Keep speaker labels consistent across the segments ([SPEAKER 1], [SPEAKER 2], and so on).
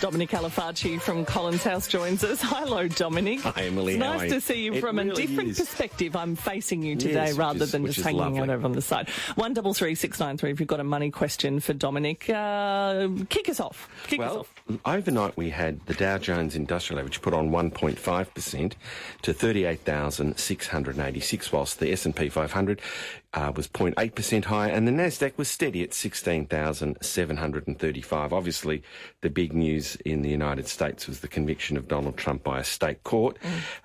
[SPEAKER 1] Dominic Alafacci from Collins House joins us. Hello, Dominic.
[SPEAKER 2] Hi, Emily.
[SPEAKER 1] It's nice to see you from a different perspective. I'm facing you today rather than just hanging out over on the side. 133693 if you've got a money question for Dominic. Kick us off. Kick us off.
[SPEAKER 2] Overnight we had the Dow Jones Industrial Average put on 1.5% to 38,686, whilst the S&P 500 was 0.8% higher, and the Nasdaq was steady at 16,735. Obviously, the big news in the United States was the conviction of Donald Trump by a state court.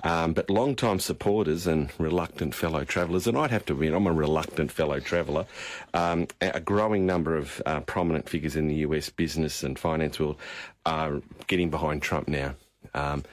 [SPEAKER 2] But long-time supporters and reluctant fellow travellers, and I'd have to admit I'm a reluctant fellow traveller, a growing number of prominent figures in the US business and finance world are getting behind Trump now.
[SPEAKER 1] On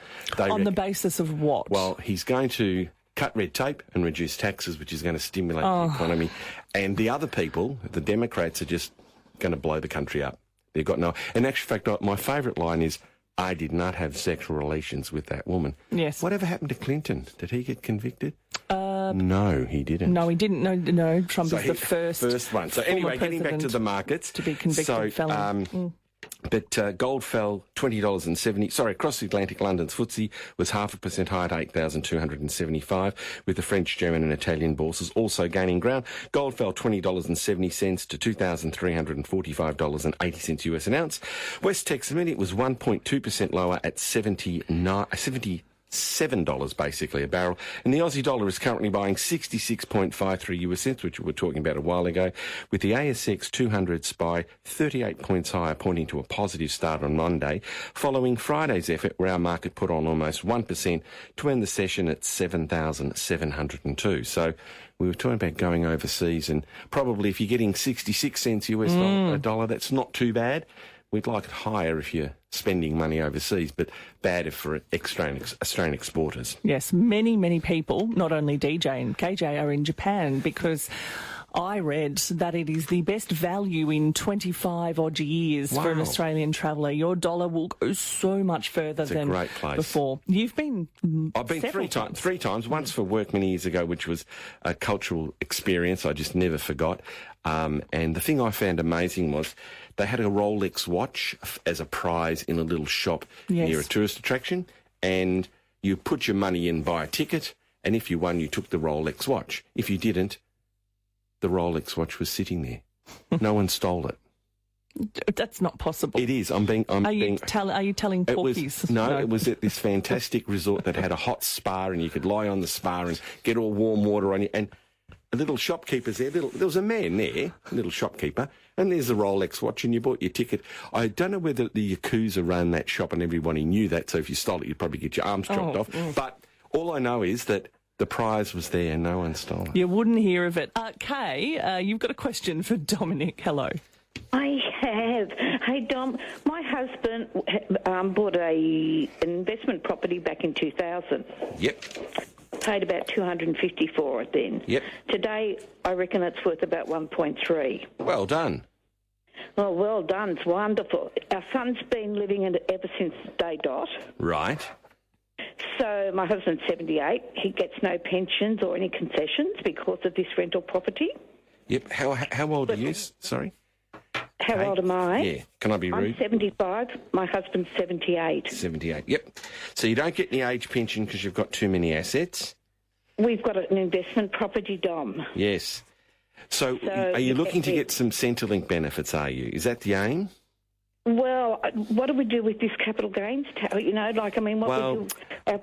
[SPEAKER 1] the basis of what?
[SPEAKER 2] Well, he's going to cut red tape and reduce taxes, which is going to stimulate the economy. And the other people, the Democrats, are just going to blow the country up. They've got no... In actual fact, my favourite line is, I did not have sexual relations with that woman.
[SPEAKER 1] Yes.
[SPEAKER 2] Whatever happened to Clinton? Did he get convicted? No, he didn't.
[SPEAKER 1] No, he didn't. No, Trump is the first
[SPEAKER 2] one. So anyway, getting back to the markets.
[SPEAKER 1] To be convicted felon.
[SPEAKER 2] But gold fell $20.70. Sorry, across the Atlantic, London's FTSE was 0.5% higher at 8,275, with the French, German and Italian bourses also gaining ground. Gold fell $20.70 to $2,345.80 US an ounce. West Texas Intermediate was 1.2% lower at $77 basically a barrel, and the Aussie dollar is currently buying 66.53 US cents, which we were talking about a while ago, with the ASX 200 SPY 38 points higher, pointing to a positive start on Monday, following Friday's effort where our market put on almost 1% to end the session at 7,702. So we were talking about going overseas, and probably if you're getting 66 cents US a dollar, that's not too bad. We'd like it higher if you're spending money overseas, but bad if for Australian exporters.
[SPEAKER 1] Yes, many people, not only DJ and KJ, are in Japan because I read that it is the best value in 25 odd years for an Australian traveller. Your dollar will go so much further than
[SPEAKER 2] great place.
[SPEAKER 1] Before. You've been
[SPEAKER 2] I've been three times. Once for work many years ago, which was a cultural experience I just never forgot. And the thing I found amazing was they had a Rolex watch as a prize in a little shop near a tourist attraction, and you put your money in, buy a ticket, and if you won, you took the Rolex watch. If you didn't, the Rolex watch was sitting there. No one stole it.
[SPEAKER 1] That's not possible.
[SPEAKER 2] It is. Are you
[SPEAKER 1] telling porkies?
[SPEAKER 2] No, it was at this fantastic resort that had a hot spa, and you could lie on the spa and get all warm water on you. And a little shopkeeper's there. There was a man there, a little shopkeeper, and there's a Rolex watch, and you bought your ticket. I don't know whether the Yakuza ran that shop and everybody knew that, so if you stole it, you'd probably get your arms chopped off. But all I know is that the prize was there and no one stole it.
[SPEAKER 1] You wouldn't hear of it. Kay, you've got a question for Dominic. Hello.
[SPEAKER 3] I have. Hey, Dom, my husband bought an investment property back in 2000.
[SPEAKER 2] Yep.
[SPEAKER 3] Paid about $250 for it then.
[SPEAKER 2] Yep.
[SPEAKER 3] Today, I reckon it's worth about 1.3.
[SPEAKER 2] Well done.
[SPEAKER 3] Oh, well done. It's wonderful. Our son's been living in it ever since day dot.
[SPEAKER 2] Right.
[SPEAKER 3] So my husband's 78. He gets no pensions or any concessions because of this rental property.
[SPEAKER 2] Yep. How old are you? Sorry.
[SPEAKER 3] How old am I?
[SPEAKER 2] Yeah. Can I be rude?
[SPEAKER 3] I'm 75. My husband's 78.
[SPEAKER 2] 78. Yep. So you don't get any age pension because you've got too many assets?
[SPEAKER 3] We've got an investment property, Dom.
[SPEAKER 2] Yes. So are you looking to get some Centrelink benefits, are you? Is that the aim?
[SPEAKER 3] Well, what do we do with this capital gains tax? You know, like, I mean, what we do...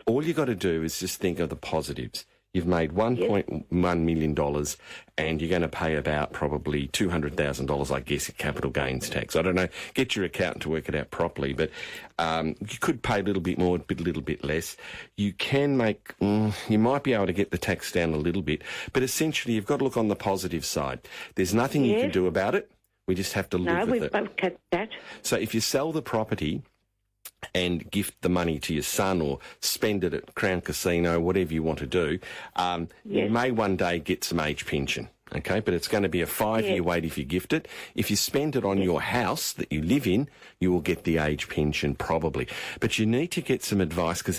[SPEAKER 2] all you got to do is just think of the positives. You've made $1.1 million and you're going to pay about probably $200,000, I guess, in capital gains tax. I don't know. Get your accountant to work it out properly, but you could pay a little bit more, a little bit less. You can make, you might be able to get the tax down a little bit, but essentially you've got to look on the positive side. There's nothing you can do about it. We just have to live with it.
[SPEAKER 3] No, we've both cut that.
[SPEAKER 2] So if you sell the property and gift the money to your son or spend it at Crown Casino, whatever you want to do, you may one day get some age pension, okay? But it's going to be a 5-year wait if you gift it. If you spend it on your house that you live in, you will get the age pension probably. But you need to get some advice because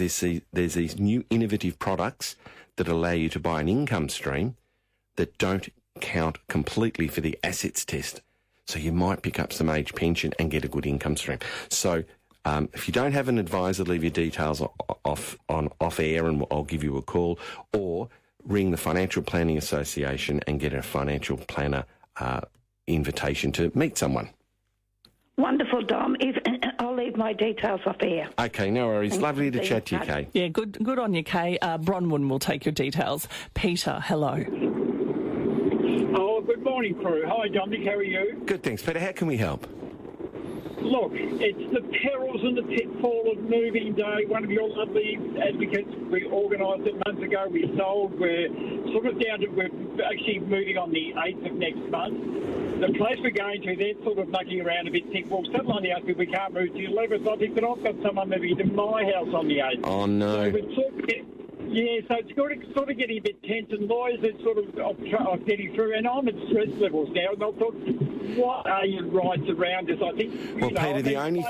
[SPEAKER 2] there's these new innovative products that allow you to buy an income stream that don't count completely for the assets test. So you might pick up some age pension and get a good income stream. So if you don't have an advisor, leave your details off air and I'll give you a call, or ring the Financial Planning Association and get a financial planner invitation to meet someone.
[SPEAKER 3] Wonderful, Dom. I'll leave my details off air.
[SPEAKER 2] Okay, no worries.
[SPEAKER 3] Thanks.
[SPEAKER 2] Lovely to chat to you, Kay.
[SPEAKER 1] Yeah, good on you, Kay. Bronwyn will take your details. Peter, hello.
[SPEAKER 4] Oh, good morning, crew. Hi, Dominic. How are you?
[SPEAKER 2] Good, thanks, Peter. How can we help?
[SPEAKER 4] Look, it's the perils and the pitfall of moving day. One of your lovely advocates, we organised it months ago. We sold. We're sort of down to, we're actually moving on the 8th of next month. The place we're going to, they're sort of mucking around a bit thick. Well, someone on the 8th, we can't move to the 11th. I think that I've got someone moving to my house on the 8th.
[SPEAKER 2] Oh, no.
[SPEAKER 4] So it's sort of getting a bit tense, and lawyers are sort of getting through, and I'm at stress levels now, and I thought, what are your rights around this? I think...
[SPEAKER 2] Well, Peter, the only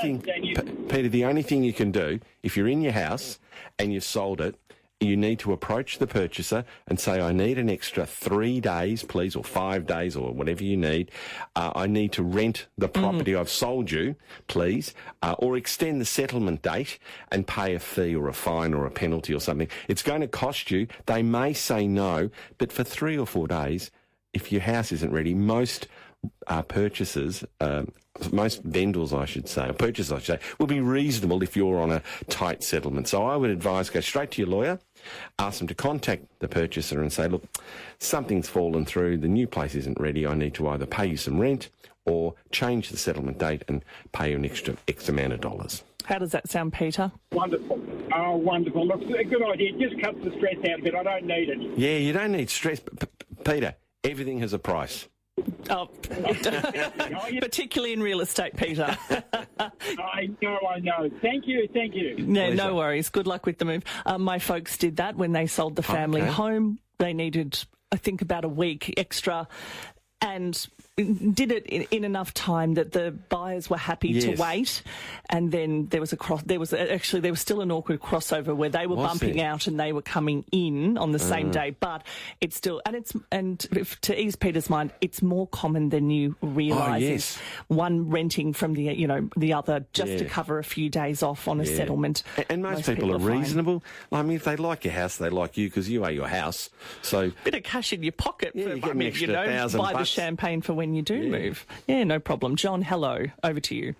[SPEAKER 2] thing you can do, if you're in your house and you've sold it, you need to approach the purchaser and say, I need an extra 3 days, please, or 5 days, or whatever you need. I need to rent the property I've sold you, please, or extend the settlement date and pay a fee or a fine or a penalty or something. It's going to cost you. They may say no, but for 3 or 4 days, if your house isn't ready, most purchasers... most vendors, purchasers, I should say, will be reasonable if you're on a tight settlement. So I would advise go straight to your lawyer, ask them to contact the purchaser and say, look, something's fallen through, the new place isn't ready, I need to either pay you some rent or change the settlement date and pay you an extra X amount of dollars.
[SPEAKER 1] How does that sound, Peter?
[SPEAKER 4] Wonderful. Oh, wonderful. Look, a good idea. It just cuts the stress out a bit. I don't need it.
[SPEAKER 2] Yeah, you don't need stress. Peter, everything has a price.
[SPEAKER 1] Oh, particularly in real estate, Peter.
[SPEAKER 4] I know. Thank you.
[SPEAKER 1] Yeah, no worries. Good luck with the move. My folks did that when they sold the family home. They needed, I think, about a week extra, and did it in enough time that the buyers were happy to wait. And then there was still an awkward crossover where they were bumping out and they were coming in on the same day. But it's still, to ease Peter's mind, it's more common than you realise. One renting from the other just to cover a few days off on a settlement.
[SPEAKER 2] And most people are reasonable. I mean, if they like your house, they like you because you are your house. So
[SPEAKER 1] bit of cash in your pocket for
[SPEAKER 2] you get an extra $1,000
[SPEAKER 1] buy the champagne for when you do move. Yeah, no problem. John, hello. Over to you.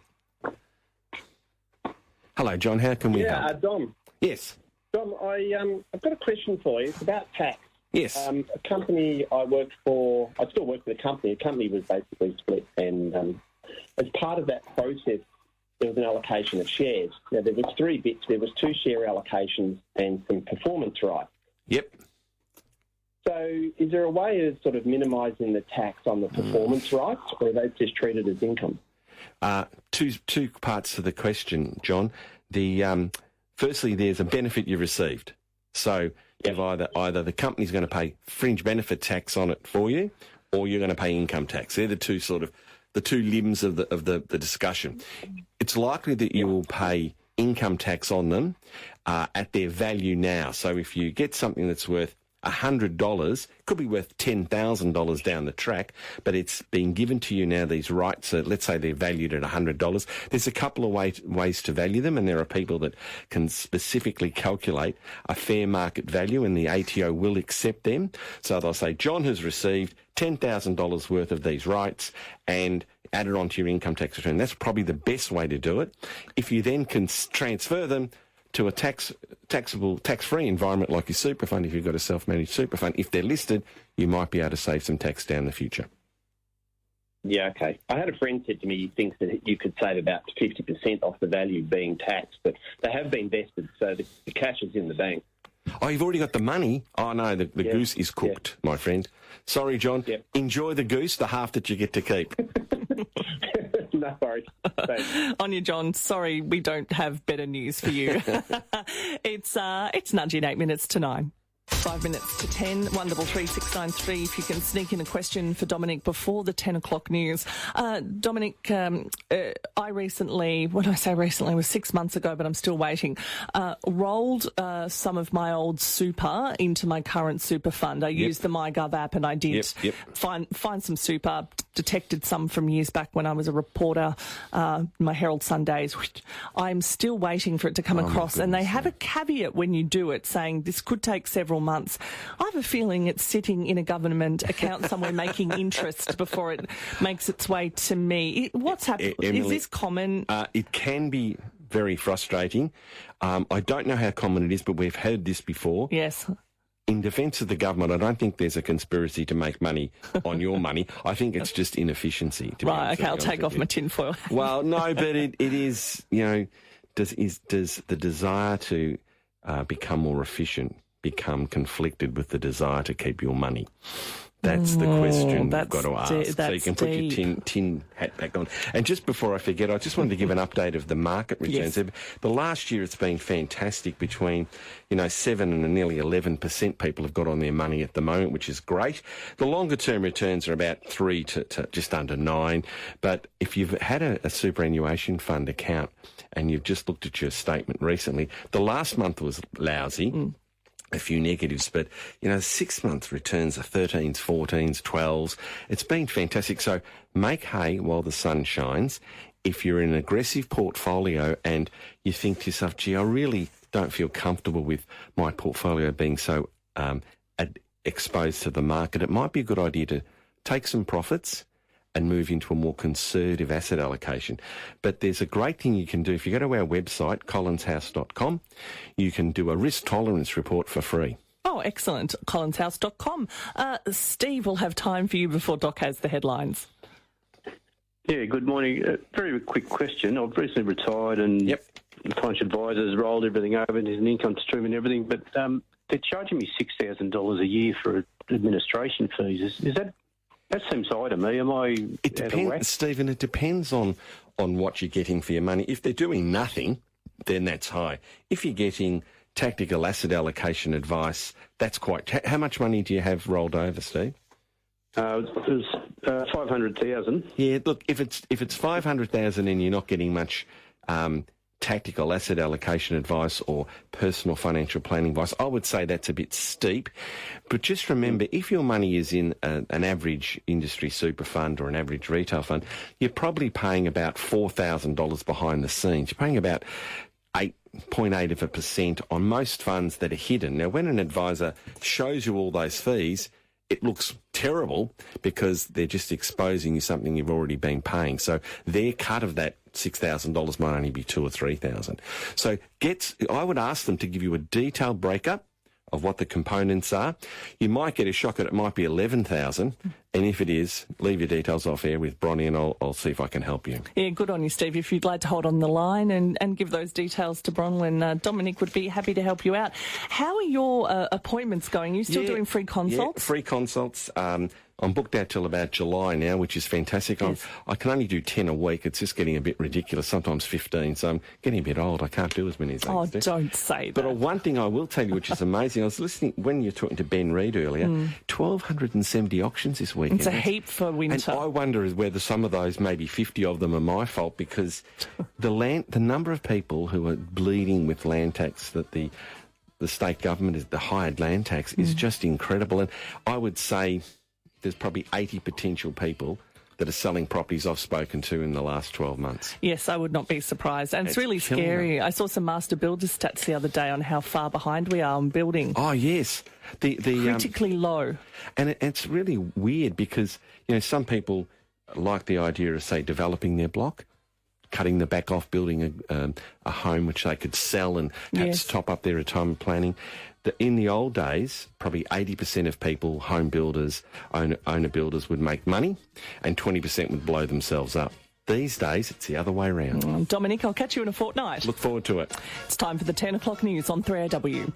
[SPEAKER 2] Hello, John. How can we help?
[SPEAKER 5] Dom.
[SPEAKER 2] Yes.
[SPEAKER 5] Dom, I've got a question for you. It's about tax.
[SPEAKER 2] Yes.
[SPEAKER 5] A company I worked for, I still work for the company. The company was basically split, and as part of that process, there was an allocation of shares. Now, there was 3 bits. There was 2 share allocations and some performance rights.
[SPEAKER 2] Yep.
[SPEAKER 5] So is there a way of sort of minimising the tax on the performance rights, or are they just treated as income?
[SPEAKER 2] Two parts to the question, John. Firstly, there's a benefit you received. So you've either the company's going to pay fringe benefit tax on it for you, or you're going to pay income tax. They're the two limbs of the discussion. It's likely that you will pay income tax on them at their value now. So if you get something that's worth $100, could be worth $10,000 down the track, but it's been given to you now, these rights. Let's say they're valued at $100. There's a couple of ways to value them, and there are people that can specifically calculate a fair market value, and the ATO will accept them. So they'll say, John has received $10,000 worth of these rights and add it onto your income tax return. That's probably the best way to do it. If you then can transfer them to a taxable, tax-free environment like your super fund, if you've got a self-managed super fund, if they're listed, you might be able to save some tax down the future.
[SPEAKER 5] Yeah, okay. I had a friend said to me he thinks that you could save about 50% off the value being taxed, but they have been vested, so the cash is in the bank.
[SPEAKER 2] Oh, you've already got the money? Oh, no, the goose is cooked, my friend. Sorry, John. Yep. Enjoy the goose, the half that you get to keep.
[SPEAKER 5] No worries.
[SPEAKER 1] On you, John. Sorry, we don't have better news for you. It's nudging 8 minutes to 9. 5 minutes to 10, 133 if you can sneak in a question for Dominic before the 10 o'clock news. Dominic, I recently, when I say recently, it was 6 months ago, but I'm still waiting, rolled some of my old super into my current super fund. I used the MyGov app and I did find some super, detected some from years back when I was a reporter, my Herald Sundays. I'm still waiting for it to come across, and they have a caveat when you do it, saying this could take several months. I have a feeling it's sitting in a government account somewhere making interest before it makes its way to me. What's happening? Is this common?
[SPEAKER 2] It can be very frustrating. I don't know how common it is, but we've heard this before.
[SPEAKER 1] Yes.
[SPEAKER 2] In defence of the government, I don't think there's a conspiracy to make money on your money. I think it's just inefficiency.
[SPEAKER 1] Right, okay, I'll take off my tinfoil.
[SPEAKER 2] Well, no, but it is, does the desire to become more efficient become conflicted with the desire to keep your money? That's the question you've got to ask. So you can put your tin hat back on. And just before I forget, I just wanted to give an update of the market returns. Yes. The last year it's been fantastic. Between 7 and nearly 11% people have got on their money at the moment, which is great. The longer term returns are about 3 to just under 9. But if you've had a superannuation fund account and you've just looked at your statement recently, the last month was lousy. A few negatives, but 6 month returns are 13s, 14s, 12s. It's been fantastic. So make hay while the sun shines. If you're in an aggressive portfolio and you think to yourself, gee, I really don't feel comfortable with my portfolio being so exposed to the market, it might be a good idea to take some profits and move into a more conservative asset allocation. But there's a great thing you can do. If you go to our website, collinshouse.com, you can do a risk tolerance report for free.
[SPEAKER 1] Oh, excellent. collinshouse.com. Steve will have time for you before Doc has the headlines.
[SPEAKER 6] Yeah, good morning. Very quick question. I've recently retired and the financial advisor's rolled everything over and there's an income stream and everything, but they're charging me $6,000 a year for administration fees. Is that... That seems high to me. Am I?
[SPEAKER 2] It depends, Stephen. It depends on what you're getting for your money. If they're doing nothing, then that's high. If you're getting tactical asset allocation advice, that's quite. How much money do you have rolled over, Steve?
[SPEAKER 6] It was 500,000.
[SPEAKER 2] Yeah. Look, if it's 500,000 and you're not getting much tactical asset allocation advice or personal financial planning advice, I would say that's a bit steep. But just remember, if your money is in an average industry super fund or an average retail fund, you're probably paying about $4,000 behind the scenes. You're paying about 8.8% on most funds that are hidden. Now, when an advisor shows you all those fees, it looks terrible because they're just exposing you something you've already been paying. So their cut of that $6,000 might only be $2,000 or $3,000. So I would ask them to give you a detailed breakup of what the components are. You might get a shock that it might be $11,000, and if it is, leave your details off air with Bronnie and I'll see if I can help you.
[SPEAKER 1] Yeah, good on you, Steve. If you'd like to hold on the line and give those details to Bronwyn, Dominic would be happy to help you out. How are your appointments going? Are you still doing free consults?
[SPEAKER 2] Yeah, free consults. I'm booked out till about July now, which is fantastic.
[SPEAKER 1] Yes.
[SPEAKER 2] I can only do 10 a week. It's just getting a bit ridiculous, sometimes 15. So I'm getting a bit old. I can't do as many as I used to.
[SPEAKER 1] Don't say that.
[SPEAKER 2] But one thing I will tell you, which is amazing, I was listening when you were talking to Ben Reid earlier, 1,270 auctions this week.
[SPEAKER 1] It's a heap for winter.
[SPEAKER 2] And I wonder whether some of those, maybe 50 of them, are my fault, because the number of people who are bleeding with land tax that the state government is the hired land tax is just incredible. And I would say there's probably 80 potential people that are selling properties I've spoken to in the last 12 months.
[SPEAKER 1] Yes, I would not be surprised. And it's really scary. I saw some master builder stats the other day on how far behind we are on building.
[SPEAKER 2] Oh, yes. The
[SPEAKER 1] critically low. And
[SPEAKER 2] it's really weird because, some people like the idea of, say, developing their block, cutting the back off, building a home which they could sell and perhaps top up their retirement planning. In the old days, probably 80% of people, home builders, owner builders, would make money and 20% would blow themselves up. These days, it's the other way around.
[SPEAKER 1] Dominic, I'll catch you in a fortnight.
[SPEAKER 2] Look forward to it.
[SPEAKER 1] It's time for the 10 o'clock news on 3AW.